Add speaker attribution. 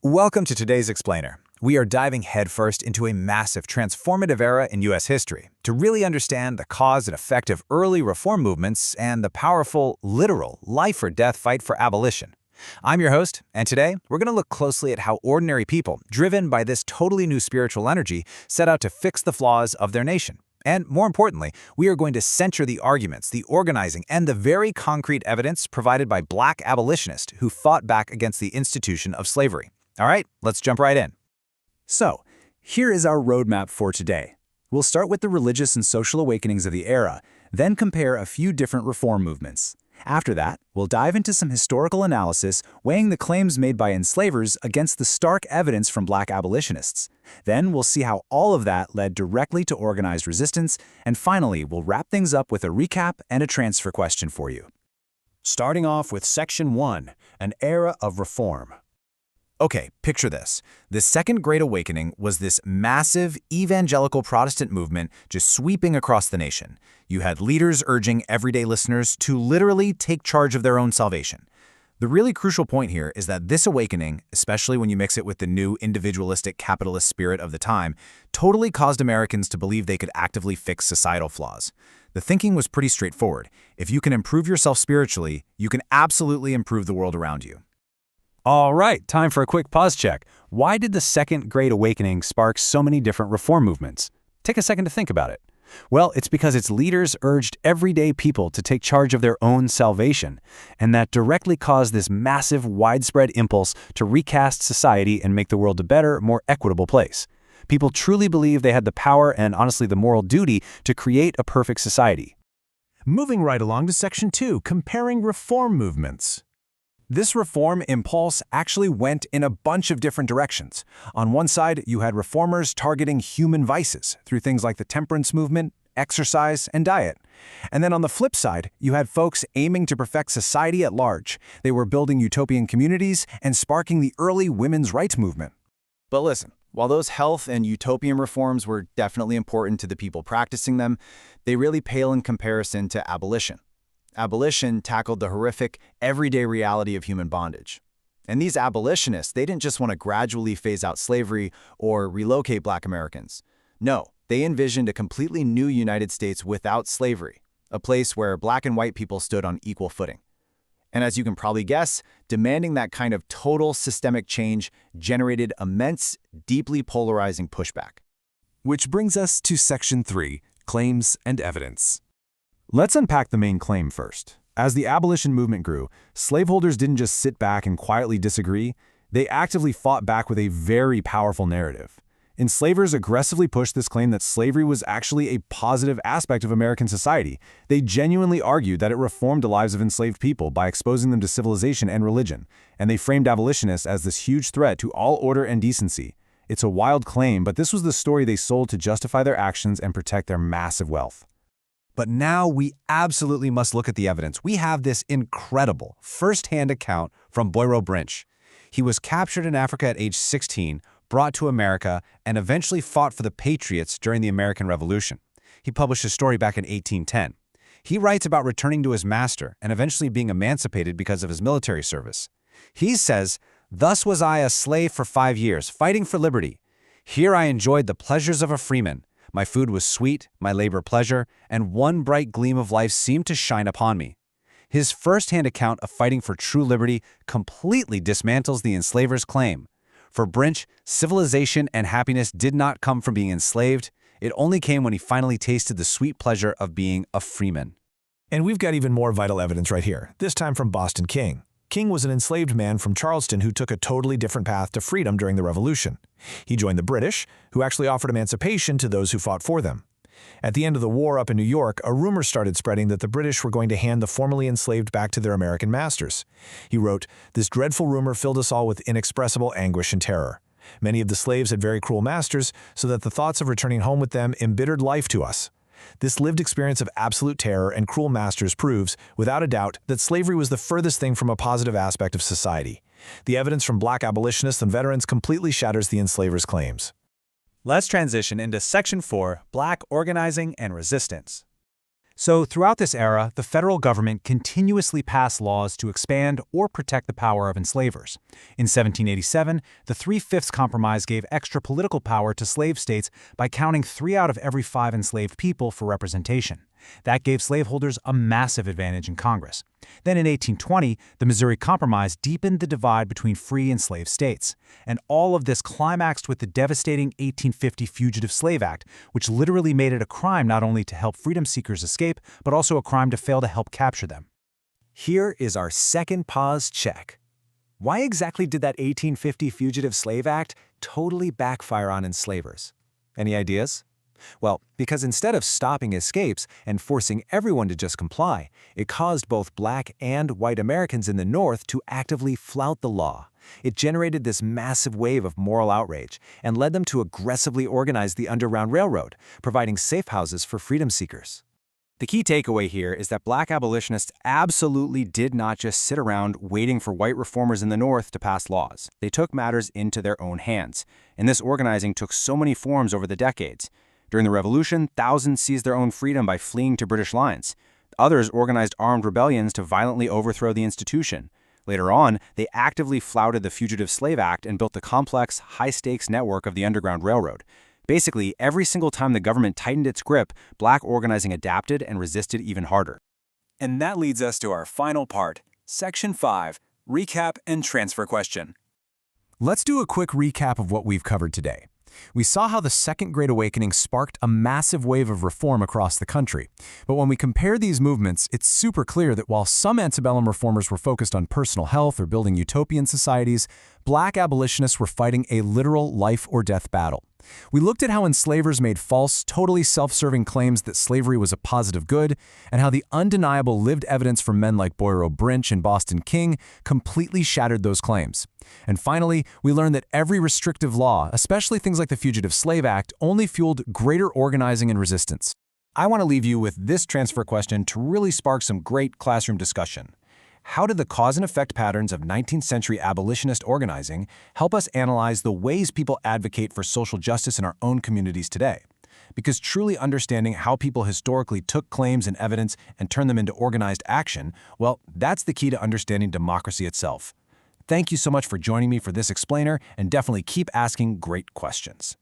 Speaker 1: Welcome to today's Explainer. We are diving headfirst into a massive transformative era in U.S. history to really understand the cause and effect of early reform movements and the powerful, literal, life-or-death fight for abolition. I'm your host, and today we're going to look closely at how ordinary people, driven by this totally new spiritual energy, set out to fix the flaws of their nation. And more importantly, we are going to center the arguments, the organizing, and the very concrete evidence provided by Black abolitionists who fought back against the institution of slavery. All right, let's jump right in.
Speaker 2: So, here is our roadmap for today. We'll start with the religious and social awakenings of the era, then compare a few different reform movements. After that, we'll dive into some historical analysis, weighing the claims made by enslavers against the stark evidence from Black abolitionists. Then we'll see how all of that led directly to organized resistance, and finally, we'll wrap things up with a recap and a transfer question for you.
Speaker 3: Starting off with Section 1, an era of reform.
Speaker 1: Okay, picture this. The Second Great Awakening was this massive evangelical Protestant movement just sweeping across the nation. You had leaders urging everyday listeners to literally take charge of their own salvation. The really crucial point here is that this awakening, especially when you mix it with the new individualistic capitalist spirit of the time, totally caused Americans to believe they could actively fix societal flaws. The thinking was pretty straightforward. If you can improve yourself spiritually, you can absolutely improve the world around you.
Speaker 2: All right, time for a quick pause check. Why did the Second Great Awakening spark so many different reform movements? Take a second to think about it. Well, it's because its leaders urged everyday people to take charge of their own salvation, and that directly caused this massive, widespread impulse to recast society and make the world a better, more equitable place. People truly believed they had the power and, honestly, the moral duty to create a perfect society.
Speaker 3: Moving right along to Section 2, comparing reform movements.
Speaker 1: This reform impulse actually went in a bunch of different directions. On one side, you had reformers targeting human vices through things like the temperance movement, exercise, and diet. And then on the flip side, you had folks aiming to perfect society at large. They were building utopian communities and sparking the early women's rights movement. But listen, while those health and utopian reforms were definitely important to the people practicing them, they really pale in comparison to abolition. Abolition tackled the horrific, everyday reality of human bondage. And these abolitionists, they didn't just want to gradually phase out slavery or relocate Black Americans. No, they envisioned a completely new United States without slavery, a place where Black and white people stood on equal footing. And as you can probably guess, demanding that kind of total systemic change generated immense, deeply polarizing pushback.
Speaker 4: Which brings us to Section 3, Claims and Evidence.
Speaker 2: Let's unpack the main claim first. As the abolition movement grew, slaveholders didn't just sit back and quietly disagree. They actively fought back with a very powerful narrative. Enslavers aggressively pushed this claim that slavery was actually a positive aspect of American society. They genuinely argued that it reformed the lives of enslaved people by exposing them to civilization and religion, and they framed abolitionists as this huge threat to all order and decency. It's a wild claim, but this was the story they sold to justify their actions and protect their massive wealth.
Speaker 1: But now we absolutely must look at the evidence. We have this incredible first-hand account from Boiro Brinch. He was captured in Africa at age 16, brought to America, and eventually fought for the Patriots during the American Revolution. He published his story back in 1810. He writes about returning to his master and eventually being emancipated because of his military service. He says, "Thus was I a slave for 5 years, fighting for liberty. Here I enjoyed the pleasures of a freeman. My food was sweet, my labor pleasure, and one bright gleam of life seemed to shine upon me." His first-hand account of fighting for true liberty completely dismantles the enslaver's claim. For Brinch, civilization and happiness did not come from being enslaved. It only came when he finally tasted the sweet pleasure of being a freeman.
Speaker 3: And we've got even more vital evidence right here, this time from Boston King. King was an enslaved man from Charleston who took a totally different path to freedom during the Revolution. He joined the British, who actually offered emancipation to those who fought for them. At the end of the war up in New York, a rumor started spreading that the British were going to hand the formerly enslaved back to their American masters. He wrote, "This dreadful rumor filled us all with inexpressible anguish and terror. Many of the slaves had very cruel masters, so that the thoughts of returning home with them embittered life to us. This lived experience of absolute terror and cruel masters proves, without a doubt, that slavery was the furthest thing from a positive aspect of society. The evidence from Black abolitionists and veterans completely shatters the enslavers' claims."
Speaker 1: Let's transition into Section 4, Black Organizing and Resistance. So throughout this era, the federal government continuously passed laws to expand or protect the power of enslavers. In 1787, the 3/5 Compromise gave extra political power to slave states by counting 3 out of every 5 enslaved people for representation. That gave slaveholders a massive advantage in Congress. Then in 1820, the Missouri Compromise deepened the divide between free and slave states. And all of this climaxed with the devastating 1850 Fugitive Slave Act, which literally made it a crime not only to help freedom seekers escape, but also a crime to fail to help capture them.
Speaker 2: Here is our second pause check. Why exactly did that 1850 Fugitive Slave Act totally backfire on enslavers? Any ideas? Well, because instead of stopping escapes and forcing everyone to just comply, it caused both black and white Americans in the North to actively flout the law. It generated this massive wave of moral outrage and led them to aggressively organize the Underground Railroad, providing safe houses for freedom seekers.
Speaker 1: The key takeaway here is that black abolitionists absolutely did not just sit around waiting for white reformers in the North to pass laws. They took matters into their own hands, and this organizing took so many forms over the decades. During the Revolution, thousands seized their own freedom by fleeing to British lines. Others organized armed rebellions to violently overthrow the institution. Later on, they actively flouted the Fugitive Slave Act and built the complex, high-stakes network of the Underground Railroad. Basically, every single time the government tightened its grip, black organizing adapted and resisted even harder.
Speaker 4: And that leads us to our final part, Section 5, Recap and Transfer Question.
Speaker 2: Let's do a quick recap of what we've covered today. We saw how the Second Great Awakening sparked a massive wave of reform across the country. But when we compare these movements, it's super clear that while some antebellum reformers were focused on personal health or building utopian societies, black abolitionists were fighting a literal life-or-death battle. We looked at how enslavers made false, totally self-serving claims that slavery was a positive good, and how the undeniable lived evidence from men like Boyero Brinch and Boston King completely shattered those claims. And finally, we learned that every restrictive law, especially things like the Fugitive Slave Act, only fueled greater organizing and resistance. I want to leave you with this transfer question to really spark some great classroom discussion. How did the cause and effect patterns of 19th century abolitionist organizing help us analyze the ways people advocate for social justice in our own communities today? Because truly understanding how people historically took claims and evidence and turned them into organized action, well, that's the key to understanding democracy itself. Thank you so much for joining me for this explainer, and definitely keep asking great questions.